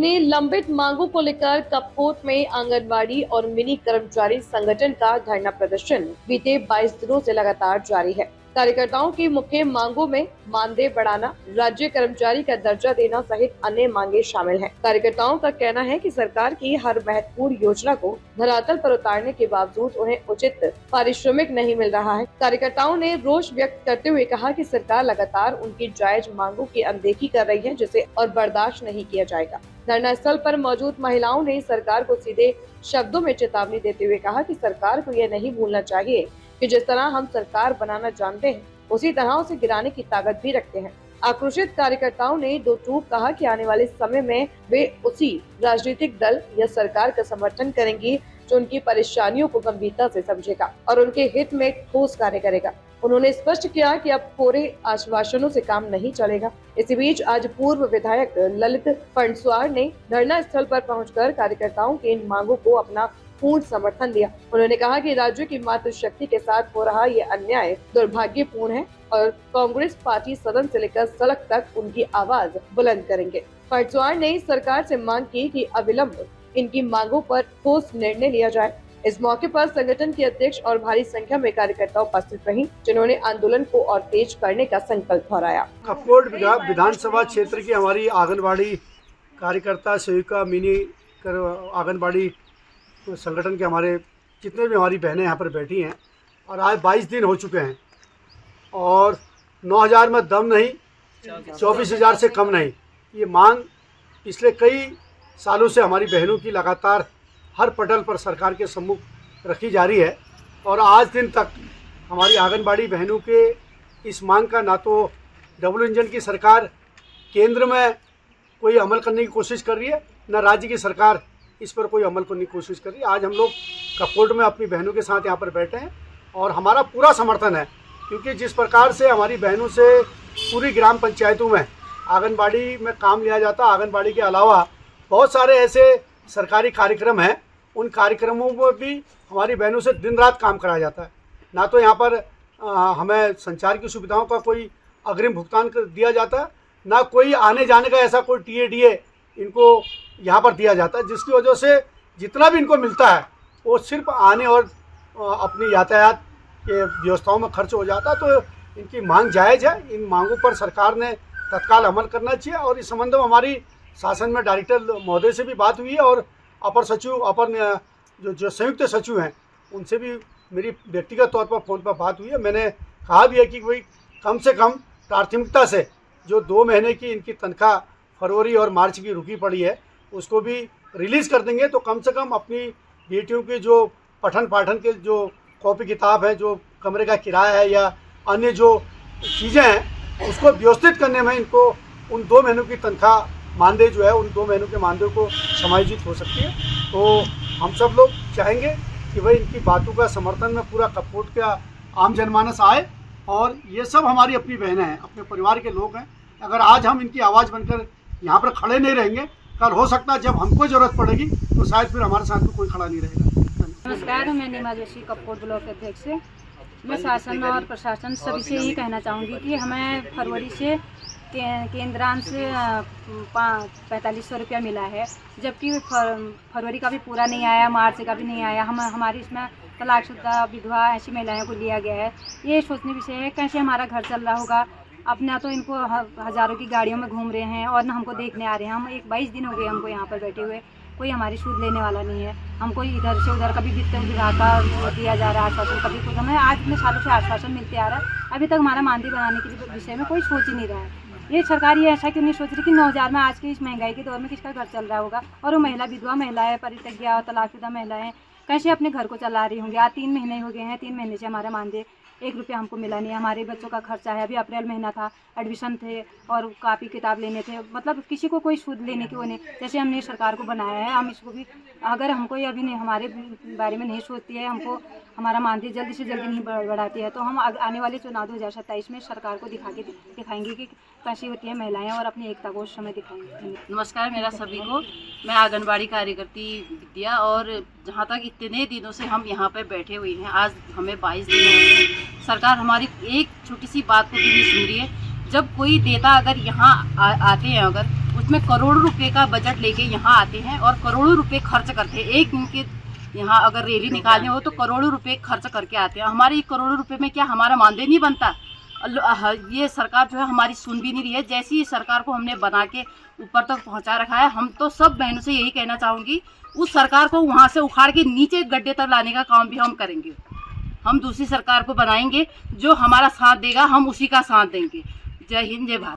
अपनी लंबित मांगों को लेकर कपकोट में आंगनबाड़ी और मिनी कर्मचारी संगठन का धरना प्रदर्शन बीते 22 दिनों से लगातार जारी है। कार्यकर्ताओं की मुख्य मांगों में मानदेय बढ़ाना, राज्य कर्मचारी का दर्जा देना सहित अन्य मांगे शामिल हैं। कार्यकर्ताओं का कहना है कि सरकार की हर महत्वपूर्ण योजना को धरातल पर उतारने के बावजूद उन्हें उचित पारिश्रमिक नहीं मिल रहा है। कार्यकर्ताओं ने रोष व्यक्त करते हुए कहा कि सरकार लगातार उनकी जायज मांगों की अनदेखी कर रही है, जिसे और बर्दाश्त नहीं किया जाएगा। धरना स्थल पर मौजूद महिलाओं ने सरकार को सीधे शब्दों में चेतावनी देते हुए कहा कि सरकार को यह नहीं भूलना चाहिए कि जिस तरह हम सरकार बनाना जानते हैं, उसी तरह उसे गिराने की ताकत भी रखते हैं। आक्रोशित कार्यकर्ताओं ने दो टूक कहा कि आने वाले समय में वे उसी राजनीतिक दल या सरकार का समर्थन करेंगी जो उनकी परेशानियों को गंभीरता से समझेगा और उनके हित में ठोस कार्य करेगा। उन्होंने स्पष्ट किया कि अब कोरे आश्वासनों से काम नहीं चलेगा। इसी बीच आज पूर्व विधायक ललित फणसवार ने धरना स्थल पर पहुंचकर कार्यकर्ताओं की इन मांगों को अपना पूर्ण समर्थन दिया। उन्होंने कहा कि राज्य की मातृशक्ति के साथ हो रहा ये अन्याय दुर्भाग्यपूर्ण है और कांग्रेस पार्टी सदन से लेकर सड़क तक उनकी आवाज बुलंद करेंगे। फणसवार ने सरकार से मांग की कि अविलंब इनकी मांगों पर ठोस निर्णय लिया जाए। इस मौके पर संगठन के अध्यक्ष और भारी संख्या में कार्यकर्ता उपस्थित रहीं, जिन्होंने आंदोलन को और तेज करने का संकल्प दोहराया। कपकोट विधानसभा क्षेत्र की हमारी आंगनबाड़ी कार्यकर्ता, सेविका, मिनी आंगनबाड़ी संगठन के हमारे जितने भी हमारी बहनें यहाँ पर बैठी हैं और आज 22 दिन हो चुके हैं और 9,000 में दम नहीं, 24,000 से कम नहीं। ये मांग पिछले कई सालों से हमारी बहनों की लगातार हर पटल पर सरकार के सम्मुख रखी जा रही है और आज दिन तक हमारी आंगनबाड़ी बहनों के इस मांग का ना तो डबल इंजन की सरकार केंद्र में कोई अमल करने की कोशिश कर रही है, न राज्य की सरकार इस पर कोई अमल करने की कोशिश कर रही है। आज हम लोग कपकोट में अपनी बहनों के साथ यहाँ पर बैठे हैं और हमारा पूरा समर्थन है, क्योंकि जिस प्रकार से हमारी बहनों से पूरी ग्राम पंचायतों में आंगनबाड़ी में काम लिया जाता, आंगनबाड़ी के अलावा बहुत सारे ऐसे सरकारी कार्यक्रम हैं, उन कार्यक्रमों में भी हमारी बहनों से दिन रात काम कराया जाता है। ना तो यहाँ पर हमें संचार की सुविधाओं का कोई अग्रिम भुगतान दिया जाता है, ना कोई आने जाने का ऐसा कोई टीए इनको यहाँ पर दिया जाता है, जिसकी वजह से जितना भी इनको मिलता है वो सिर्फ आने और अपनी यातायात के व्यवस्थाओं में खर्च हो जाता है। तो इनकी मांग जायज़ है, इन मांगों पर सरकार ने तत्काल अमल करना चाहिए और इस संबंध में हमारी शासन में डायरेक्टर महोदय से भी बात हुई है और अपर जो संयुक्त सचिव हैं उनसे भी मेरी व्यक्तिगत तौर पर फ़ोन पर बात हुई है। मैंने कहा भी है कि भाई कम से कम प्राथमिकता से जो 2 महीने की इनकी तनख्वाह फरवरी और मार्च की रुकी पड़ी है उसको भी रिलीज़ कर देंगे, तो कम से कम अपनी बेटियों के जो पठन पाठन के जो कॉपी किताब है, जो कमरे का किराया है या अन्य जो चीज़ें हैं उसको व्यवस्थित करने में इनको उन 2 महीनों की तनख्वाह मानदेय जो है उन 2 महीनों के मानदेय को समायोजित हो सकती है। तो हम सब लोग चाहेंगे कि भाई इनकी बातों का समर्थन में पूरा कपकोट का आम जनमानस आए और ये सब हमारी अपनी बहनें हैं, अपने परिवार के लोग हैं। अगर आज हम इनकी आवाज़ बनकर यहाँ पर खड़े नहीं रहेंगे, कल हो सकता है जब हमको ज़रूरत पड़ेगी तो शायद फिर हमारे साथ में कोई खड़ा नहीं रहेगा। नमस्कार, मैं नीमा जोशी, कपकोट ब्लॉक अध्यक्ष। मैं शासन और प्रशासन सभी से यही कहना चाहूँगी कि हमें फरवरी से केंद्रांश से 4500 रुपया मिला है, जबकि फरवरी का भी पूरा नहीं आया, मार्च का भी नहीं आया। हमारी इसमें तलाकशुदा विधवा ऐसी महिलाओं को लिया गया है। ये सोचने विषय है कैसे हमारा घर चल रहा होगा। अपना तो इनको हज़ारों की गाड़ियों में घूम रहे हैं और न हमको देखने आ रहे हैं। हम 22 दिन हो गए हमको यहाँ पर बैठे हुए, कोई हमारी सूद लेने वाला नहीं है। हमको इधर से उधर कभी वित्त विभाग का दिया जा रहा है आश्वासन, कभी कुछ। हमें आज इतने सालों से आश्वासन मिलते आ रहा है, अभी तक हमारा मानदेय बनाने के विषय में कोई सोच ही नहीं रहा है। ये सरकार ये ऐसा क्यों नहीं सोच रही कि 9,000 में आज के इस महंगाई के दौर में किसका घर चल रहा होगा। और वो महिला विधवा महिलाएं, परित्यज्ञा और तलाकशुदा महिलाएं कैसे अपने घर को चला रही होंगी। आज 3 महीने हो गए हैं, 3 महीने से हमारा मानदेय 1 रुपया हमको मिला नहीं है। हमारे बच्चों का खर्चा है, अभी अप्रैल महीना था, एडमिशन थे और कापी किताब लेने थे। मतलब किसी को कोई सूद लेने की वो नहीं। जैसे हमने सरकार को बनाया है, हम इसको भी अगर हमको अभी नहीं हमारे बारे में नहीं सोचती है, हमको हमारा मानदेय जल्दी से जल्दी नहीं बढ़ाती है, तो हम आने वाले चुनाव 2027 में सरकार को दिखाएंगे कि कैसी होती है महिलाएं और अपनी एकता को उस समय दिखाएंगे। नमस्कार मेरा सभी को, मैं आंगनबाड़ी कार्यकर्ती विद्या, और जहाँ तक इतने दिनों से हम यहाँ पे बैठे हुए हैं, आज हमें 22 दिन हो गए। सरकार हमारी एक छोटी सी बात को भी नहीं सुन रही है। जब कोई नेता अगर यहाँ आते हैं, अगर उसमें करोड़ों रुपए का बजट लेके यहाँ आते हैं और करोड़ों रुपए खर्च करते हैं। एक दिन के यहाँ अगर रैली निकालने हो तो करोड़ों रुपए खर्च करके आते हैं। हमारे करोड़ों रुपए में क्या हमारा मानदेय नहीं बनता? ये सरकार जो है हमारी सुन भी नहीं रही है। जैसी इस सरकार को हमने बना के ऊपर तक पहुंचा रखा है, हम तो सब बहनों से यही कहना चाहूँगी, उस सरकार को वहाँ से उखाड़ के नीचे गड्ढे तक लाने का काम भी हम करेंगे। हम दूसरी सरकार को बनाएंगे जो हमारा साथ देगा, हम उसी का साथ देंगे। जय हिंद, जय भारत।